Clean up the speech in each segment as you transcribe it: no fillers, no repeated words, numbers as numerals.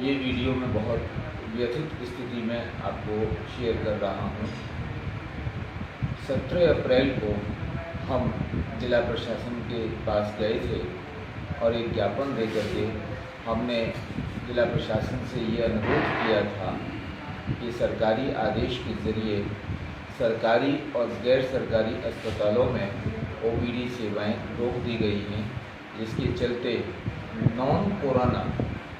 ये वीडियो मैं बहुत व्यथित स्थिति में आपको शेयर कर रहा हूँ। 17 अप्रैल को हम जिला प्रशासन के पास गए थे और एक ज्ञापन दे करके हमने जिला प्रशासन से ये अनुरोध किया था कि सरकारी आदेश के ज़रिए सरकारी और गैर सरकारी अस्पतालों में ओपीडी सेवाएं रोक दी गई हैं, जिसके चलते नॉन कोरोना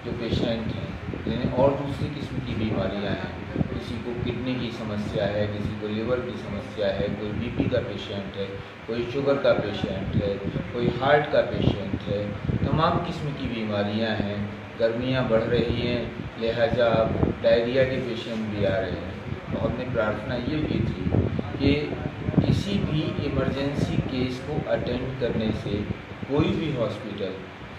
जो पेशेंट हैं जिन्हें और दूसरी किस्म की बीमारियां हैं, किसी को किडनी की समस्या है, किसी को लिवर की समस्या है, कोई बीपी का पेशेंट है, कोई शुगर का पेशेंट है, कोई हार्ट का पेशेंट है, तमाम किस्म की बीमारियां हैं। गर्मियां बढ़ रही हैं, लिहाजा डायरिया के पेशेंट भी आ रहे हैं। तो हमने प्रार्थना ये की थी कि किसी भी इमरजेंसी केस को अटेंड करने से कोई भी हॉस्पिटल,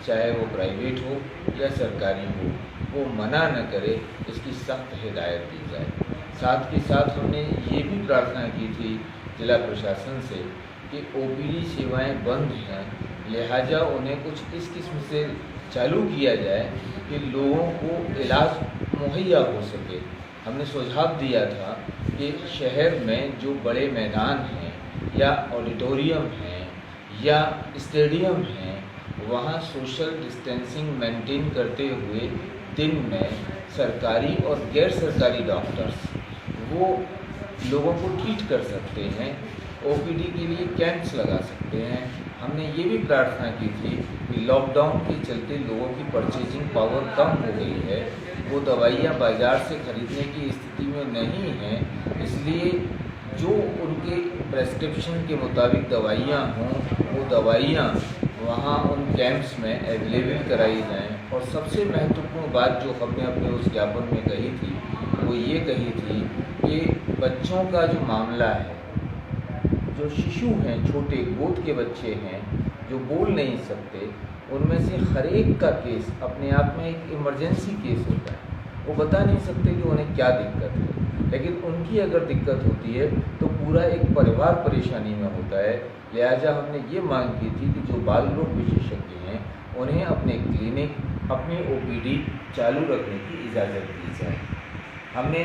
चाहे वो प्राइवेट हो या सरकारी हो, वो मना न करे, इसकी सख्त हिदायत दी जाए। साथ के साथ हमने ये भी प्रार्थना की थी जिला प्रशासन से कि ओपीडी सेवाएं बंद हैं, लिहाजा उन्हें कुछ इस किस्म से चालू किया जाए कि लोगों को इलाज मुहैया हो सके। हमने सुझाव दिया था कि शहर में जो बड़े मैदान हैं या ऑडिटोरियम हैं या स्टेडियम हैं, वहाँ सोशल डिस्टेंसिंग मेंटेन करते हुए दिन में सरकारी और गैर सरकारी डॉक्टर्स वो लोगों को ट्रीट कर सकते हैं, ओपीडी के लिए कैंप्स लगा सकते हैं। हमने ये भी प्रार्थना की थी कि लॉकडाउन के चलते लोगों की परचेजिंग पावर कम हो गई है, वो दवाइयाँ बाज़ार से खरीदने की स्थिति में नहीं हैं, इसलिए जो उनके प्रेस्क्रिप्शन के मुताबिक दवाइयाँ हों, वो दवाइयाँ वहाँ उन कैंप्स में अवेलेबल कराई जाएं। और सबसे महत्वपूर्ण बात जो हमने अपने उस ज्ञापन में कही थी, वो ये कही थी कि बच्चों का जो मामला है, जो शिशु हैं, छोटे गोद के बच्चे हैं जो बोल नहीं सकते, उनमें से हर एक का केस अपने आप में एक इमरजेंसी केस होता है। वो बता नहीं सकते कि उन्हें क्या दिक्कत है, लेकिन उनकी अगर दिक्कत होती है तो पूरा एक परिवार परेशानी में होता है। लिहाजा हमने ये मांग की थी कि जो बाल रोग विशेषज्ञ हैं उन्हें अपने क्लिनिक, अपनी ओपीडी चालू रखने की इजाज़त दी जाए। हमने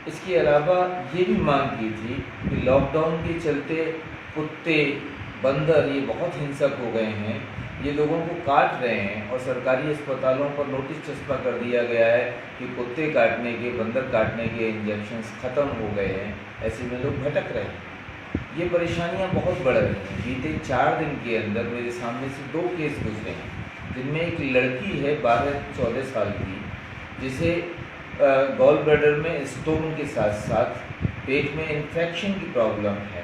इसके अलावा ये भी मांग की थी कि लॉकडाउन के चलते कुत्ते, बंदर ये बहुत हिंसक हो गए हैं, ये लोगों को काट रहे हैं और सरकारी अस्पतालों पर नोटिस चस्पा कर दिया गया है कि कुत्ते काटने के, बंदर काटने के इंजेक्शन्स ख़त्म हो गए हैं, ऐसे में लोग भटक रहे हैं। ये परेशानियां बहुत बढ़ रही हैं। बीते 4 दिन के अंदर मेरे सामने से 2 केस गुजरे हैं, जिनमें एक लड़की है 12-14 साल की, जिसे गॉल ब्लैडर में स्टोन के साथ साथ पेट में इन्फेक्शन की प्रॉब्लम है।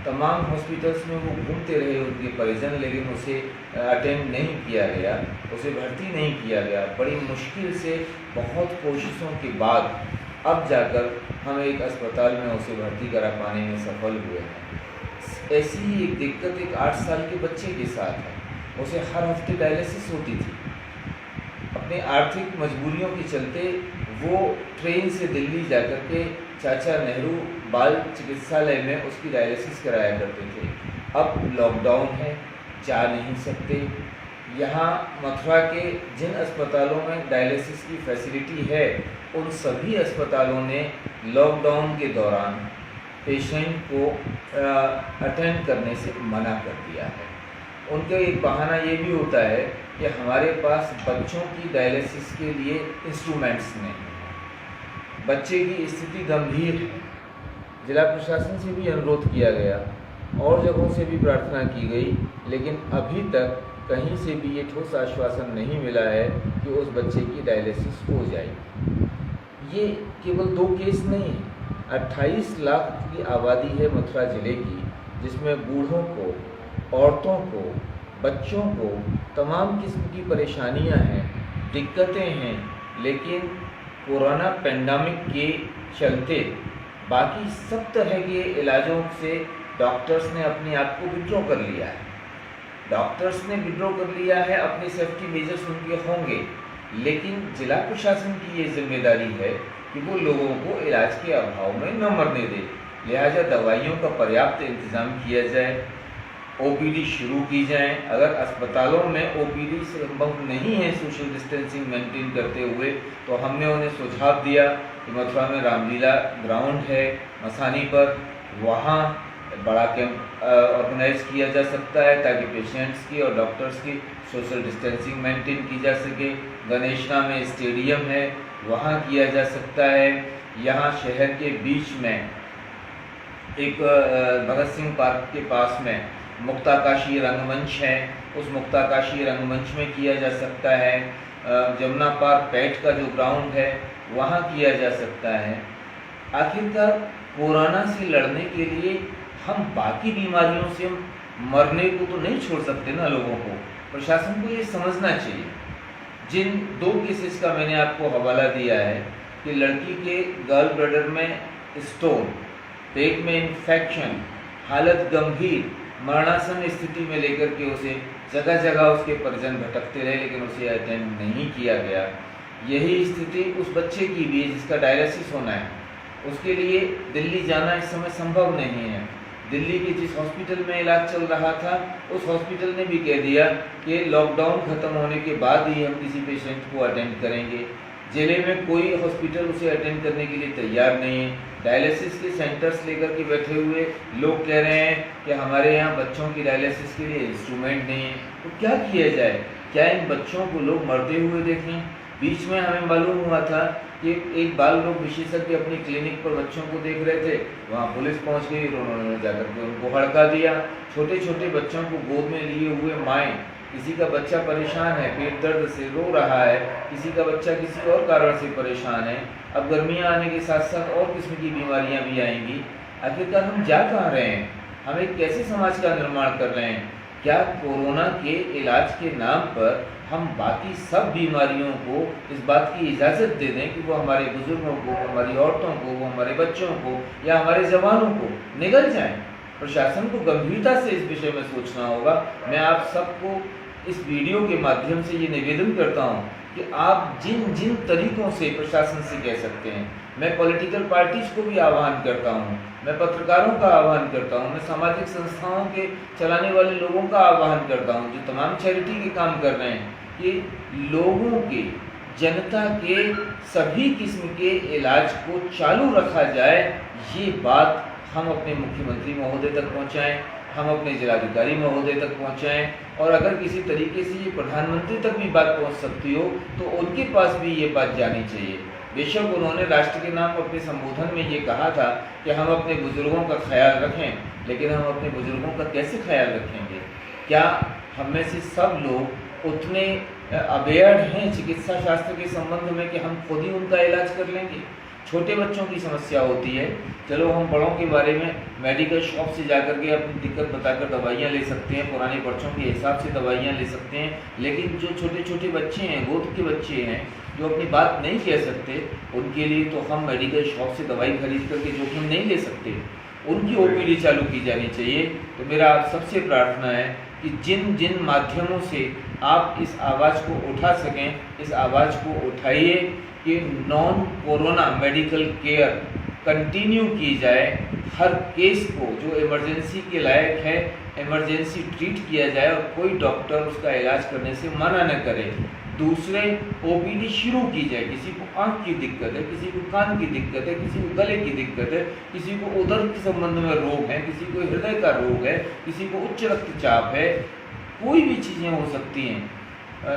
तमाम हॉस्पिटल्स में वो घूमते रहे उनके परिजन, लेकिन उसे अटेंड नहीं किया गया, उसे भर्ती नहीं किया गया। बड़ी मुश्किल से बहुत कोशिशों के बाद अब जाकर हम एक अस्पताल में उसे भर्ती करा पाने में सफल हुए हैं। ऐसी ही एक दिक्कत एक 8 साल के बच्चे के साथ है। उसे हर हफ्ते डायलिसिस होती थी। अपने आर्थिक मजबूरियों के चलते वो ट्रेन से दिल्ली जाकर के चाचा नेहरू बाल चिकित्सालय में उसकी डायलिसिस कराया करते थे। अब लॉकडाउन है, जा नहीं सकते। यहाँ मथुरा के जिन अस्पतालों में डायलिसिस की फैसिलिटी है, उन सभी अस्पतालों ने लॉकडाउन के दौरान पेशेंट को अटेंड करने से मना कर दिया है। उनका एक बहाना ये भी होता है कि हमारे पास बच्चों की डायलिसिस के लिए इंस्ट्रूमेंट्स नहीं हैं, बच्चे की स्थिति गंभीर है। जिला प्रशासन से भी अनुरोध किया गया और जगहों से भी प्रार्थना की गई, लेकिन अभी तक कहीं से भी ये ठोस आश्वासन नहीं मिला है कि उस बच्चे की डायलिसिस हो जाएगी। ये केवल 2 केस नहीं हैं। 28 लाख की आबादी है मथुरा ज़िले की, जिसमें बूढ़ों को, औरतों को, बच्चों को तमाम किस्म की परेशानियां हैं, दिक्कतें हैं, लेकिन कोरोना पेंडेमिक के चलते बाकी सब तरह के इलाजों से डॉक्टर्स ने अपने आप को विड्रॉ कर लिया है। डॉक्टर्स ने विड्रॉ कर लिया है, अपने सेफ्टी मेजर्स उनके होंगे, लेकिन जिला प्रशासन की ये जिम्मेदारी है कि वो लोगों को इलाज के अभाव में न मरने दे। लिहाजा दवाइयों का पर्याप्त इंतज़ाम किया जाए। ओपीडी शुरू की जाए। अगर अस्पतालों में ओपीडी संभव नहीं है सोशल डिस्टेंसिंग मेंटेन करते हुए, तो हमने उन्हें सुझाव दिया कि मथुरा में रामलीला ग्राउंड है मसानी पर, वहाँ बड़ा कैंप ऑर्गेनाइज किया जा सकता है ताकि पेशेंट्स की और डॉक्टर्स की सोशल डिस्टेंसिंग मेंटेन की जा सके। गणेशना में स्टेडियम है, वहाँ किया जा सकता है। यहाँ शहर के बीच में एक भगत सिंह पार्क के पास में मुक्ताकाशी रंगमंच है, उस मुक्ताकाशी रंगमंच में किया जा सकता है। जमुना पार्क पेट का जो ग्राउंड है वहाँ किया जा सकता है। आखिरकार कोरोना से लड़ने के लिए हम बाकी बीमारियों से मरने को तो नहीं छोड़ सकते ना लोगों को। प्रशासन को ये समझना चाहिए। जिन 2 केसेस का मैंने आपको हवाला दिया है कि लड़की के गॉल ब्लैडर में स्टोन, पेट में इन्फेक्शन, हालत गंभीर, मरणासन स्थिति में लेकर के उसे जगह जगह उसके परिजन भटकते रहे लेकिन उसे अटेंड नहीं किया गया। यही स्थिति उस बच्चे की भी है जिसका डायलिसिस होना है। उसके लिए दिल्ली जाना इस समय संभव नहीं है। दिल्ली के जिस हॉस्पिटल में इलाज चल रहा था उस हॉस्पिटल ने भी कह दिया कि लॉकडाउन खत्म होने के बाद ही हम किसी पेशेंट को अटेंड करेंगे। जिले में कोई हॉस्पिटल उसे अटेंड करने के लिए तैयार नहीं है। डायलिसिस के सेंटर्स लेकर के बैठे हुए लोग कह रहे हैं कि हमारे यहाँ बच्चों की डायलिसिस के लिए इंस्ट्रूमेंट नहीं है। तो क्या किया जाए? क्या इन बच्चों को लोग मरते हुए देखें? बीच में हमें मालूम हुआ था कि एक बाल रोग विशेषज्ञ अपनी क्लिनिक पर बच्चों को देख रहे थे, वहाँ पुलिस पहुँच गई और उन्होंने जाकर के उनको हड़का दिया। छोटे छोटे बच्चों को गोद में लिए हुए माएँ, किसी का बच्चा परेशान है, पेट दर्द से रो रहा है, किसी का बच्चा किसी और कारण से परेशान है। अब गर्मियाँ आने के साथ साथ और किस्म की बीमारियाँ भी आएंगी। आखिरकार हम जा कहाँ रहे हैं? हम एक कैसे समाज का निर्माण कर रहे हैं? क्या कोरोना के इलाज के नाम पर हम बाकी सब बीमारियों को इस बात की इजाज़त दे दें कि वो हमारे बुजुर्गों को, हमारी औरतों को, वो हमारे बच्चों को या हमारे जवानों को निगल जाएं? प्रशासन को गंभीरता से इस विषय में सोचना होगा। मैं आप सबको इस वीडियो के माध्यम से ये निवेदन करता हूँ कि आप जिन जिन तरीकों से प्रशासन से कह सकते हैं, मैं पॉलिटिकल पार्टीज को भी आह्वान करता हूँ, मैं पत्रकारों का आह्वान करता हूँ, मैं सामाजिक संस्थाओं के चलाने वाले लोगों का आह्वान करता हूँ जो तमाम चैरिटी के काम कर रहे हैं कि लोगों के, जनता के सभी किस्म के इलाज को चालू रखा जाए। ये बात हम अपने मुख्यमंत्री महोदय तक पहुँचाएँ, हम अपने जिलाधिकारी महोदय तक पहुँचाएँ, और अगर किसी तरीके से ये प्रधानमंत्री तक भी बात पहुँच सकती हो तो उनके पास भी ये बात जानी चाहिए। बेशक उन्होंने राष्ट्र के नाम अपने संबोधन में ये कहा था कि हम अपने बुजुर्गों का ख्याल रखें, लेकिन हम अपने बुजुर्गों का कैसे ख्याल रखेंगे? क्या हम में से सब लोग उतने अवेयर हैं चिकित्सा शास्त्र के संबंध में कि हम खुद ही उनका इलाज कर लेंगे? छोटे बच्चों की समस्या होती है, चलो हम बड़ों के बारे में मेडिकल शॉप से जाकर के अपनी दिक्कत बताकर दवाइयाँ ले सकते हैं, पुराने पर्चों के हिसाब से दवाइयाँ ले सकते हैं, लेकिन जो छोटे छोटे बच्चे हैं, गोद के बच्चे हैं, जो अपनी बात नहीं कह सकते, उनके लिए तो हम मेडिकल शॉप से दवाई खरीद करके जोखिम नहीं ले सकते। उनकी ओपीडी चालू की जानी चाहिए। तो मेरा आप सबसे प्रार्थना है कि जिन जिन माध्यमों से आप इस आवाज़ को उठा सकें, इस आवाज़ को उठाइए कि non corona medical care continue की जाए। हर केस को जो इमरजेंसी के लायक है इमरजेंसी ट्रीट किया जाए और कोई डॉक्टर उसका इलाज करने से मना न करे। दूसरे, ओपीडी शुरू की जाए। किसी को आँख की दिक्कत है, किसी को कान की दिक्कत है, किसी को गले की दिक्कत है, किसी को उदर के संबंध में रोग है, किसी को हृदय का रोग है, किसी को उच्च रक्तचाप है, कोई भी चीज़ें हो सकती हैं,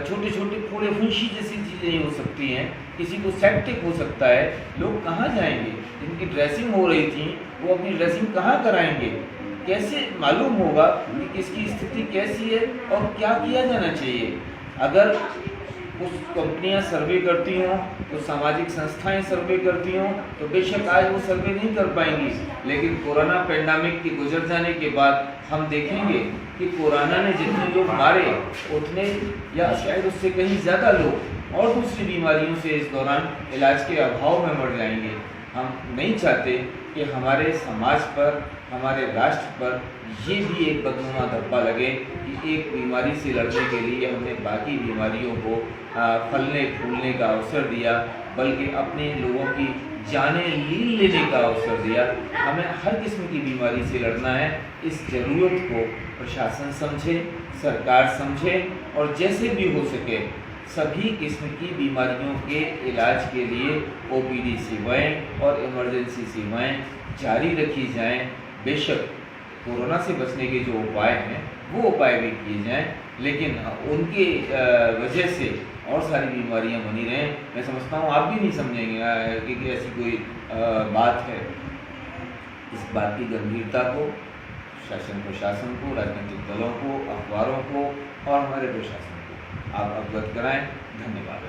छोटे छोटे फोड़े फुंसी जैसी चीज़ें हो सकती हैं, किसी को सेप्टिक हो सकता है। लोग कहाँ जाएंगे? जिनकी ड्रेसिंग हो रही थी वो अपनी ड्रेसिंग कहाँ कराएंगे? कैसे मालूम होगा कि किसकी स्थिति कैसी है और क्या किया जाना चाहिए? अगर कुछ कंपनियां सर्वे करती हों, तो सामाजिक संस्थाएं सर्वे करती हों, तो बेशक आज वो सर्वे नहीं कर पाएंगी, लेकिन कोरोना पेंडेमिक के गुजर जाने के बाद हम देखेंगे कि कोरोना ने जितने लोग मारे उतने या शायद उससे कहीं ज़्यादा लोग और दूसरी बीमारियों से इस दौरान इलाज के अभाव में मर जाएंगे। हम नहीं चाहते कि हमारे समाज पर, हमारे राष्ट्र पर ये भी एक बदनुमा धब्बा लगे कि एक बीमारी से लड़ने के लिए हमने बाकी बीमारियों को फलने फूलने का अवसर दिया, बल्कि अपने लोगों की जाने लील लेने का अवसर दिया। हमें हर किस्म की बीमारी से लड़ना है। इस ज़रूरत को प्रशासन समझे, सरकार समझे और जैसे भी हो सके सभी किस्म की बीमारियों के इलाज के लिए ओपीडी सेवाएं और इमरजेंसी सेवाएं जारी रखी जाएं। बेशक कोरोना से बचने के जो उपाय हैं वो उपाय भी किए जाएं, लेकिन उनके वजह से और सारी बीमारियां बनी रहें। मैं समझता हूँ आप भी नहीं समझेंगे कि ऐसी कोई बात है। इस बात की गंभीरता को शासन प्रशासन को, राजनीतिक दलों को, अखबारों को और हमारे प्रशासन को आप अवगत कराएं। धन्यवाद।